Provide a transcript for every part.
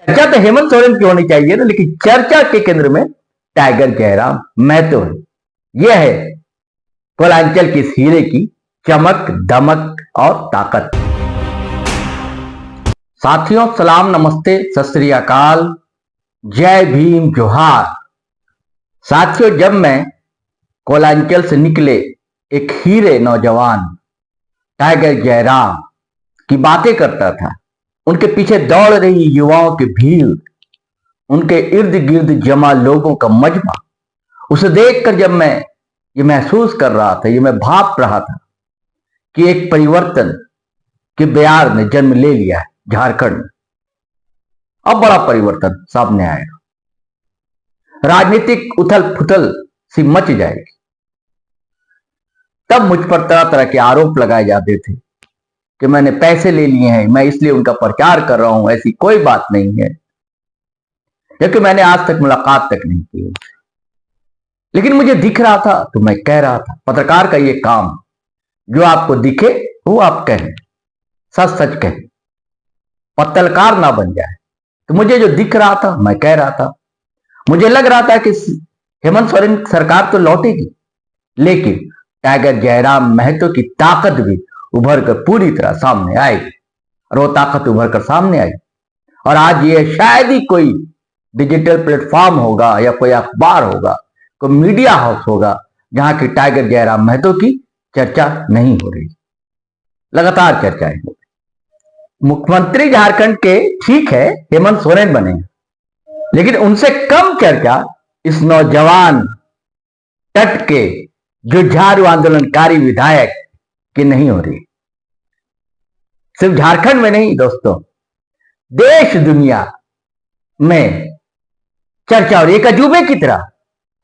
चर्चा तो हेमंत सोरेन की होनी चाहिए ना, लेकिन चर्चा के केंद्र में टाइगर जयराम महतो है। यह है कोलांचल की इस हीरे की चमक, दमक और ताकत। साथियों, सलाम, नमस्ते, सत श्री अकाल, जय भीम, जोहार। साथियों, जब मैं कोलांचल से निकले एक हीरे नौजवान टाइगर जयराम की बातें करता था, उनके पीछे दौड़ रही युवाओं की भीड़, उनके इर्द गिर्द जमा लोगों का मजमा, उसे देखकर जब मैं ये महसूस कर रहा था, ये मैं भाप रहा था कि एक परिवर्तन के बयार ने जन्म ले लिया है झारखंड में। अब बड़ा परिवर्तन सामने आएगा, राजनीतिक उथल पुथल सी मच जाएगी। तब मुझ पर तरह तरह के आरोप लगाए जाते थे कि मैंने पैसे ले लिए हैं, मैं इसलिए उनका प्रचार कर रहा हूं। ऐसी कोई बात नहीं है, क्योंकि मैंने आज तक मुलाकात तक नहीं की उनसे। लेकिन मुझे दिख रहा था तो मैं कह रहा था। पत्रकार का ये काम, जो आपको दिखे वो आप कहें, सच सच कहें, पत्रकार ना बन जाए। तो मुझे जो दिख रहा था मैं कह रहा था। मुझे लग रहा था कि हेमंत सोरेन सरकार तो लौटेगी, लेकिन टाइगर जयराम महतो की ताकत भी उभर कर पूरी तरह सामने आएगी। और वो ताकत उभर कर सामने आई। और आज ये शायद ही कोई डिजिटल प्लेटफॉर्म होगा या कोई अखबार होगा, कोई मीडिया हाउस होगा, जहां की टाइगर जयराम महतो की चर्चा नहीं हो रही। लगातार चर्चाएं हो रही। मुख्यमंत्री झारखंड के ठीक है हेमंत सोरेन बने, लेकिन उनसे कम चर्चा इस नौजवान तट के जुझारू आंदोलनकारी विधायक की नहीं हो रही। सिर्फ झारखंड में नहीं दोस्तों, देश दुनिया में चर्चा हो रही है एक अजूबे की तरह।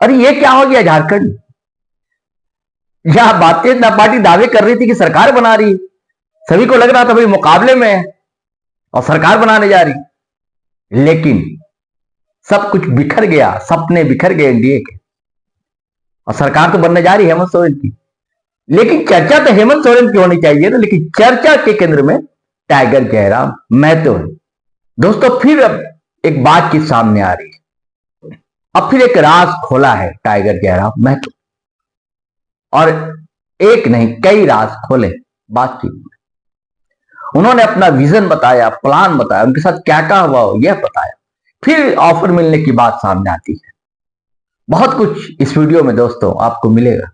अरे ये क्या हो गया झारखंड? जहां भारतीय जनता पार्टी दावे कर रही थी कि सरकार बना रही, सभी को लग रहा था भाई मुकाबले में है और सरकार बनाने जा रही, लेकिन सब कुछ बिखर गया, सपने बिखर गए एनडीए के, और सरकार तो बनने जा रही है हेमंत सोरेन की। लेकिन चर्चा तो हेमंत सोरेन की होनी चाहिए ना, लेकिन चर्चा के केंद्र में टाइगर जयराम महतो है। दोस्तों, फिर अब एक बातचीत सामने आ रही है। अब फिर एक राज खोला है टाइगर जयराम महतो, और एक नहीं कई राज खोले बातचीत में। उन्होंने अपना विजन बताया, प्लान बताया, उनके साथ क्या क्या हुआ यह बताया। फिर ऑफर मिलने की बात सामने आती है। बहुत कुछ इस वीडियो में दोस्तों आपको मिलेगा,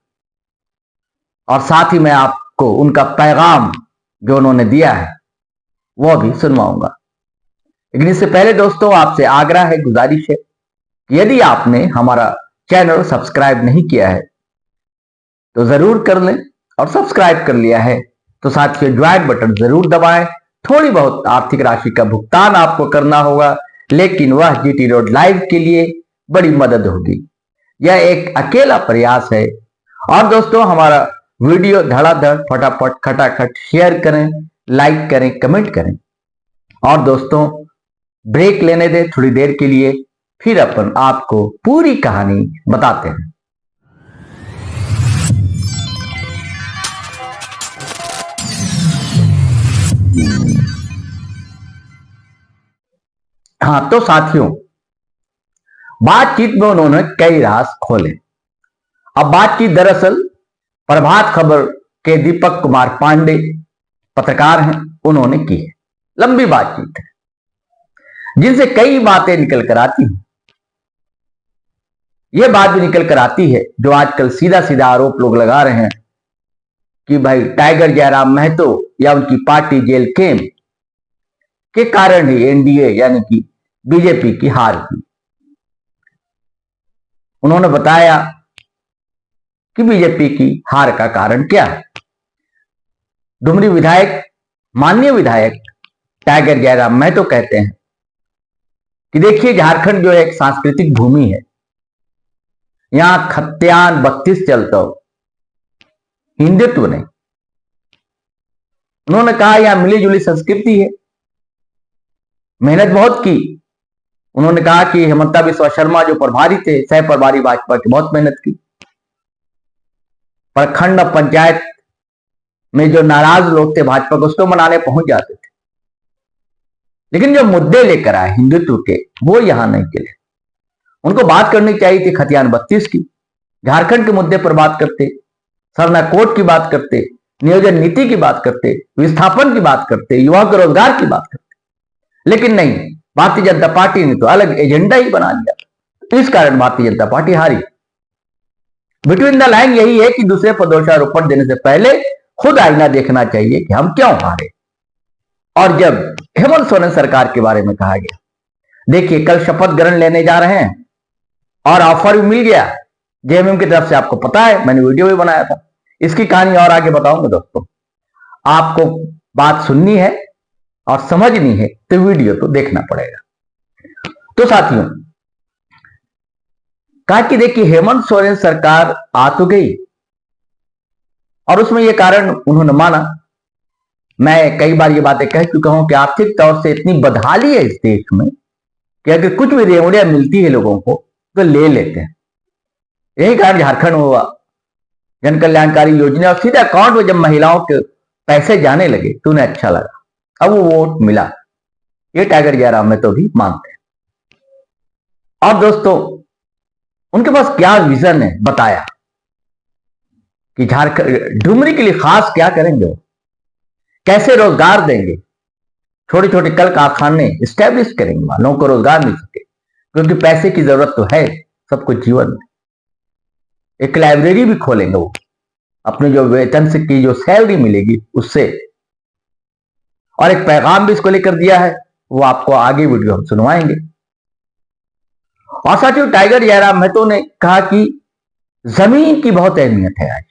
और साथ ही मैं आपको उनका पैगाम जो उन्होंने दिया है वह भी सुनवाऊंगा। लेकिन इससे पहले दोस्तों आपसे आग्रह है, गुजारिश है कि यदि आपने हमारा चैनल सब्सक्राइब नहीं किया है तो जरूर कर लें, और सब्सक्राइब कर लिया है तो साथियों ज्वाइन बटन जरूर दबाएं। थोड़ी बहुत आर्थिक राशि का भुगतान आपको करना होगा, लेकिन वह जीटी रोड लाइव के लिए बड़ी मदद होगी। यह एक अकेला प्रयास है। और दोस्तों, हमारा वीडियो धड़ाधड़ फटाफट खटाखट शेयर करें, लाइक करें, कमेंट करें। और दोस्तों, ब्रेक लेने दें थोड़ी देर के लिए, फिर अपन आपको पूरी कहानी बताते हैं। हाँ तो साथियों, बातचीत में उन्होंने कई राज खोले। अब बातचीत दरअसल प्रभात खबर के दीपक कुमार पांडे पत्रकार हैं, उन्होंने की है। लंबी बातचीत है जिनसे कई बातें निकल कर आती हैं। यह बात भी निकल कर आती है जो आजकल सीधा सीधा आरोप लोग लगा रहे हैं कि भाई टाइगर जयराम महतो या उनकी पार्टी जेल कैंप के कारण ही एनडीए यानी कि बीजेपी की हार हुई। उन्होंने बताया कि बीजेपी की हार का कारण क्या है। डुमरी विधायक, माननीय विधायक टाइगर जयराम महतो कहते हैं कि देखिए, झारखंड जो है एक सांस्कृतिक भूमि है, यहां खत्यान 32 चलता हो, हिंदुत्व नहीं। उन्होंने कहा यहां मिली जुली संस्कृति है, मेहनत बहुत की। उन्होंने कहा कि हेमंता बिस्वा शर्मा जो प्रभारी थे, सह प्रभारी भाजपा की, बहुत मेहनत की। प्रखंड पंचायत में जो नाराज लोग थे भाजपा को, उसको मनाने पहुंच जाते थे। लेकिन जो मुद्दे लेकर आए हिंदुत्व के, वो यहां नहीं गिरे। उनको बात करनी चाहिए थी खतियान 32 की, झारखंड के मुद्दे पर बात करते, सरना कोड की बात करते, नियोजन नीति की बात करते, विस्थापन की बात करते, युवा के रोजगार की बात करते। लेकिन नहीं, भारतीय जनता पार्टी ने तो अलग एजेंडा ही बना लिया। इस कारण भारतीय जनता पार्टी हारी। बिटवीन द लाइन यही है कि दूसरे पर दोषारोपण देने से पहले खुद आईना देखना चाहिए कि हम क्यों हारे। और जब हेमंत सोरेन सरकार के बारे में कहा गया, देखिए कल शपथ ग्रहण लेने जा रहे हैं और ऑफर भी मिल गया जेएमएम की तरफ से। आपको पता है, मैंने वीडियो भी बनाया था। इसकी कहानी और आगे बताऊंगा दोस्तों। आपको बात सुननी है और समझनी है तो वीडियो तो देखना पड़ेगा। तो साथियों, कहा कि देखिए हेमंत सोरेन सरकार आ तो गई और उसमें यह कारण उन्होंने माना। मैं कई बार ये बातें कह चुका हूं कि आर्थिक तौर से इतनी बदहाली है इस देश में कि अगर कुछ भी रेवड़ियां मिलती है लोगों को तो ले लेते हैं। यही कारण झारखंड हुआ जन कल्याणकारी योजना और सीधे अकाउंट में जब महिलाओं के पैसे जाने लगे तो उन्हें अच्छा लगा, अब वो वोट मिला। ये टाइगर जयराम में तो भी मानते हैं। और दोस्तों, उनके पास क्या विजन है बताया कि झारखंड डुमरी के लिए खास क्या करेंगे, वो कैसे रोजगार देंगे, छोटे छोटे कल कारखाने स्टैब्लिश करेंगे, वहां लोगों को रोजगार मिल सके, क्योंकि पैसे की जरूरत तो है सबको जीवन में। एक लाइब्रेरी भी खोलेंगे वो, अपने जो वेतन से की जो सैलरी मिलेगी उससे। और एक पैगाम भी इसको लेकर दिया है, वो आपको आगे वीडियो हम सुनवाएंगे। और साथियों, टाइगर जयराम महतो ने कहा कि जमीन की बहुत अहमियत है आज,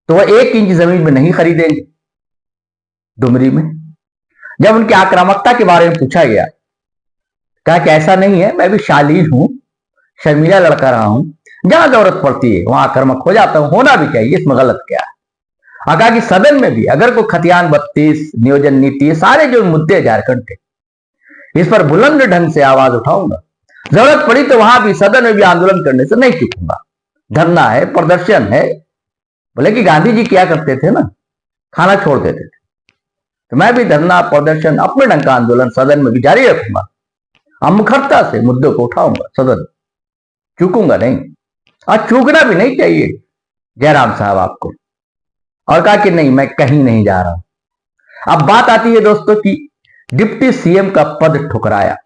तो वह 1 इंच जमीन में नहीं खरीदेंगे डुमरी में। जब उनकी आक्रामकता के बारे में पूछा गया, कहा कि ऐसा नहीं है, मैं भी शालीन हूं, शर्मीला लड़का रहा हूं, जहां जरूरत पड़ती है वहां आक्रामक हो जाता हूं, होना भी चाहिए, इसमें गलत क्या है। कहा कि सदन में भी अगर कोई खतियान 32, नियोजन नीति, सारे जो मुद्दे झारखंड के, इस पर बुलंद ढंग से आवाज उठाऊंगा, जरूरत पड़ी तो वहां भी सदन में भी आंदोलन करने से नहीं चूकूंगा। धरना है, प्रदर्शन है। बोले कि गांधी जी क्या करते थे ना, खाना छोड़ देते थे, तो मैं भी धरना प्रदर्शन, अपने ढंग का आंदोलन सदन में भी जारी रखूंगा। मुखरता से मुद्दों को उठाऊंगा सदन, चूकूंगा नहीं, और चूकना भी नहीं चाहिए जयराम साहब आपको। और कहा कि नहीं, मैं कहीं नहीं जा रहा हूं। अब बात आती है दोस्तों की डिप्टी सीएम का पद ठुकराया,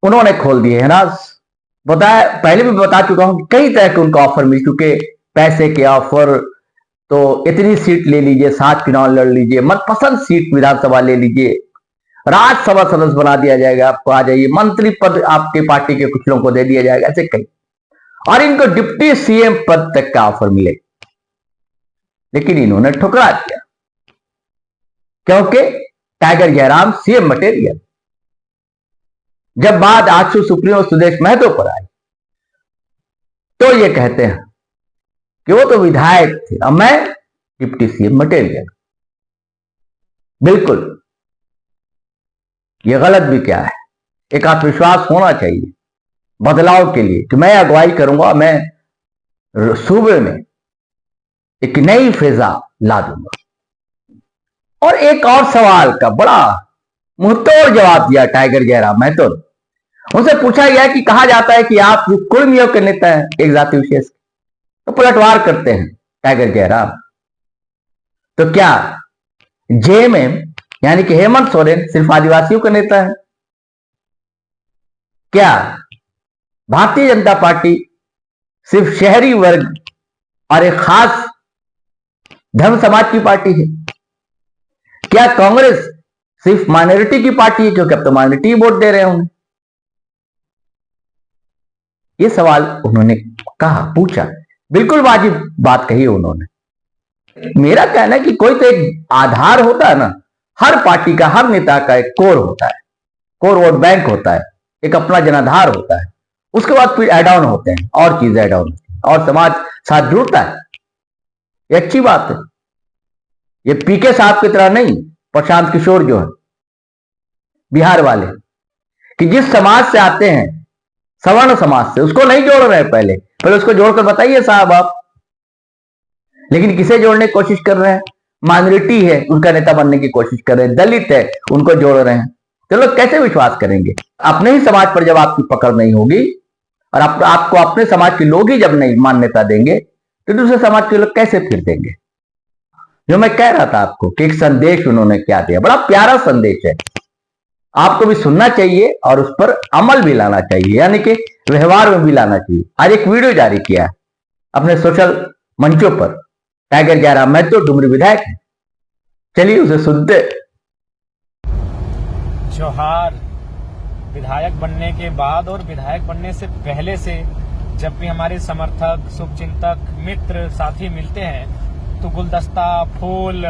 उन्होंने खोल दिए है ना। बताया, पहले भी बता चुका हूं कि कई तरह के उनको ऑफर मिल चुके, पैसे के ऑफर, तो इतनी सीट ले लीजिए, 7 चुनाव लड़ लीजिए, मनपसंद सीट विधानसभा ले लीजिए, राज्यसभा सदस्य बना दिया जाएगा आपको, आ जाइए, मंत्री पद आपके पार्टी के कुछ लोगों को दे दिया जाएगा, ऐसे कई। और इनको डिप्टी सीएम पद तक का ऑफर मिले, लेकिन इन्होंने ठुकरा दिया क्योंकि टाइगर जयराम सीएम मटेरियल। जब बात आजसू सुप्रीमो सुदेश महतो पर आई तो ये कहते हैं कि वो तो विधायक थे और मैं डिप्टी सीएम मटेरियल। बिल्कुल, ये गलत भी क्या है। एक आत्मविश्वास होना चाहिए बदलाव के लिए कि मैं अगुवाई करूंगा, मैं सूबे में एक नई फिजा ला दूंगा। और एक और सवाल का बड़ा मुंहतोड़ जवाब दिया टाइगर जयराम महतो ने। उनसे पूछा गया कि कहा जाता है कि आप कुर्मियों के नेता हैं, एक जाति विशेष, तो पलटवार करते हैं टाइगर जयराम। तो क्या जेएमएम यानी कि हेमंत सोरेन सिर्फ आदिवासियों का नेता है? क्या भारतीय जनता पार्टी सिर्फ शहरी वर्ग और एक खास धर्म समाज की पार्टी है? क्या कांग्रेस सिर्फ माइनॉरिटी की पार्टी है, क्योंकि अब तो माइनॉरिटी वोट दे रहे होंगे? ये सवाल उन्होंने कहा, पूछा, बिल्कुल वाजिब बात कही उन्होंने। मेरा कहना है कि कोई तो एक आधार होता है ना, हर पार्टी का, हर नेता का एक कोर होता है, कोर वोट बैंक होता है, एक अपना जनाधार होता है। उसके बाद फिर एड ऑन होते हैं, और चीजें एड ऑन होती हैं, और समाज साथ जुड़ता है। ये अच्छी बात है। ये पीके साहब की तरह नहीं, प्रशांत किशोर जो है बिहार वाले, कि जिस समाज से आते हैं, सवर्ण समाज से, उसको नहीं जोड़ रहे हैं, पहले उसको जोड़कर बताइए साहब आप। लेकिन किसे जोड़ने की कोशिश कर रहे हैं? माइनॉरिटी है उनका नेता बनने की कोशिश कर रहे हैं, दलित है उनको जोड़ रहे हैं, तो लोग कैसे विश्वास करेंगे? अपने ही समाज पर जब आपकी पकड़ नहीं होगी और आपको अपने समाज के लोग ही जब नहीं मान्यता देंगे तो दूसरे समाज के लोग कैसे फिर देंगे? जो मैं कह रहा था आपको कि एक संदेश उन्होंने क्या दिया, बड़ा प्यारा संदेश है, आपको भी सुनना चाहिए और उस पर अमल भी लाना चाहिए, यानी कि व्यवहार में भी लाना चाहिए। आज एक वीडियो जारी किया अपने सोशल मंचों पर टाइगर 11 मैं तो डुमरी विधायक है, चलिए उसे सुनते। जोहार। विधायक बनने के बाद और विधायक बनने से पहले से जब भी हमारे समर्थक, शुभचिंतक, मित्र, साथी मिलते हैं तो गुलदस्ता, फूल,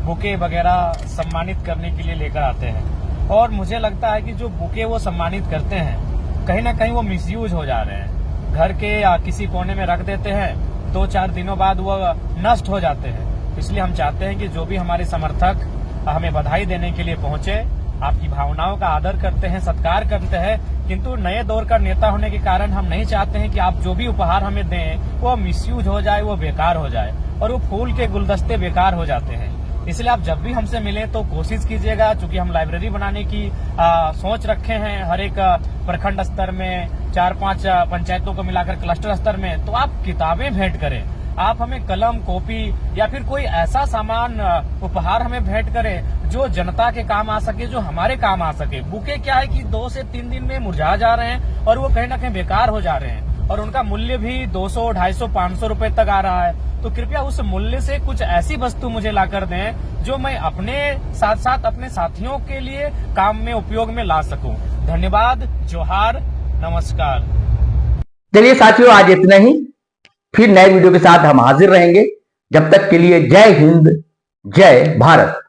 बुके वगैरह सम्मानित करने के लिए लेकर आते हैं। और मुझे लगता है कि जो बुके वो सम्मानित करते हैं कहीं ना कहीं वो मिसयूज हो जा रहे हैं। घर के या किसी कोने में रख देते हैं, 2-4 दिनों बाद वो नष्ट हो जाते हैं। इसलिए हम चाहते हैं कि जो भी हमारे समर्थक हमें बधाई देने के लिए पहुंचे, आपकी भावनाओं का आदर करते हैं, सत्कार करते हैं, किंतु नए दौर का नेता होने के कारण हम नहीं चाहते हैं कि आप जो भी उपहार हमें दें वो मिसयूज हो जाए, वो बेकार हो जाए। और वो फूल के गुलदस्ते बेकार हो जाते हैं। इसलिए आप जब भी हमसे मिले तो कोशिश कीजिएगा, चूंकि हम लाइब्रेरी बनाने की सोच रखे हैं हर एक प्रखंड स्तर में, 4-5 पंचायतों को मिलाकर क्लस्टर स्तर में, तो आप किताबें भेंट करें। आप हमें कलम, कॉपी या फिर कोई ऐसा सामान उपहार हमें भेंट करें जो जनता के काम आ सके, जो हमारे काम आ सके। बुके क्या है कि 2 से 3 दिन में मुरझा जा रहे हैं और वो कहीं ना कहीं बेकार हो जा रहे हैं और उनका मूल्य भी 200, 250, 500 रुपए तक आ रहा है। तो कृपया उस मूल्य से कुछ ऐसी वस्तु मुझे लाकर दें जो मैं अपने साथ साथ अपने साथियों के लिए काम में उपयोग में ला सकूं। धन्यवाद। जोहार। नमस्कार। चलिए साथियों, आज इतना ही, फिर नए वीडियो के साथ हम हाजिर रहेंगे। जब तक के लिए जय हिंद, जय भारत।